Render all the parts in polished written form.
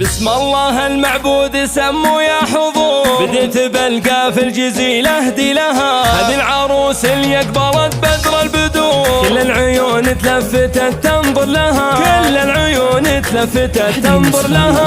بسم الله المعبود سموا يا حضور، بديت بلقى في الجزيلة اهدي لها، هذه العروس اللي اقبلت بدر البدور، كل العيون تلفتت تنظر لها، كل العيون تلفتت تنظر لها.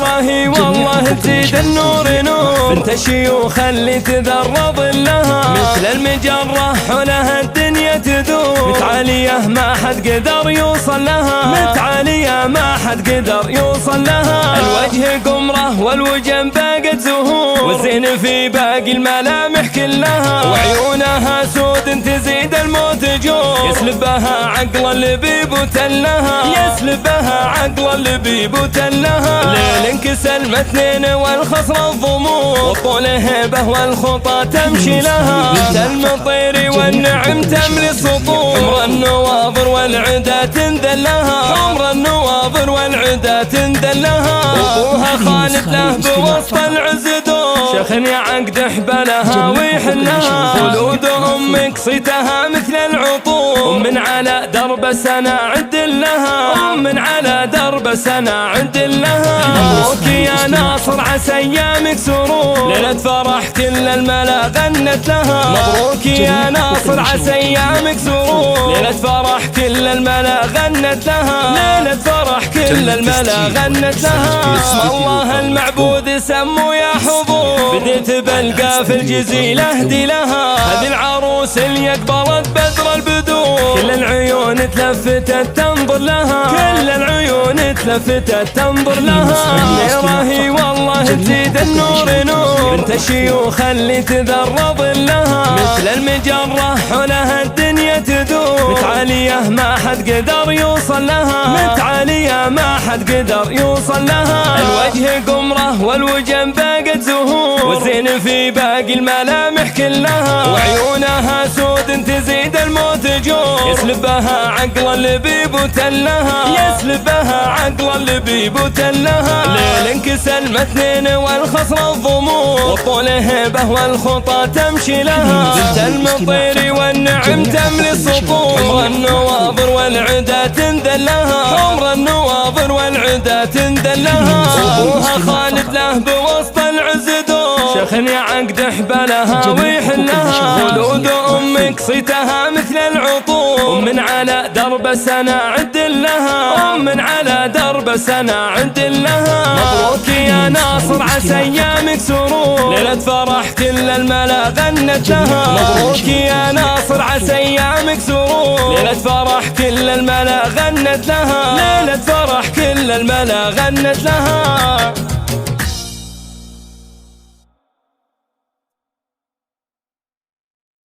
راهي والله تزيد النور نور، بنت الشيوخ اللي تذرى ظلها، مثل المجرة حولها الدنيا تدور، متعالية ما حد قدر يوصل لها، متعالية ما حد قدر يوصل لها. الوجه قمره والوجه باقت زهور، والزين في باقي الملامح كلها، وعيونها سود تزيد الموت جور، يسلبها عقل اللبيب وتلها، يسلبها عقل اللبيب وتلها. ليل انكسل متنين والخصر الضمور، والطول هبه والخطى تمشي لها، بنت المطير والنعم تملي السطور، حمر النواظر والعدا تنذلها، حمر النواظر والعدا تنذلها. ابوها خالد له بوسط العز دور، شيخني عقد حبلها ويحلها، خلود امك صيتها مثل العطور، من على درب السنة عد لها، من على درب السنة عد لها. مبروك يا ناصر عسى ايامك سرور، ليلة فرح كل الملا غنت لها، مبروك يا ناصر عسى ايامك سرور، ليلة فرح كل الملا غنت لها، ليلة فرح كل الملا غنت لها. بسم الله المعبود سموا يا حضور، بديت بلقى في الجزيلة اهدي لها، هذه العروس اللي اقبلت بدر البدور، كل العيون تلفتت تنظر لها، كل العيون تلفتت تنظر لها. راهي والله تزيد النور نور، بنت الشيوخ اللي تذرى ظلها، مثل المجرة حولها الدنيا تدور، متعالية ما حد قدر يوصل لها، متعالية ما حد قدر يوصل لها. الوجه قمره والوجه باقت زهور، والزين في باقي الملامح كلها، وعيونها سود تزيد الموت جور، يسلبها عقل اللبيب وتلها، يسلبها عقل اللبيب وتلها. ليل انكسل متنين والخصر الضمور، والطول هبه والخطى تمشي لها، بنت المطير والنعم تملي السطور، حمر النواظر والعدا تنذلها، حمر النواظر والعدا تنذلها. ابوها خالد له بوسط العز دور، شيخني عقد حبلها ويحلها، خلود امك صيتها مثل العطور، من على درب السنة عد لها، من على درب السنة عد لها. مبروك يا ناصر عسى ايامك سرور، ليلة فرح كل الملا غنت لها، مبروك يا ناصر عسى ايامك سرور، ليلة فرح كل الملا غنت لها، ليلة فرح كل الملا غنت لها.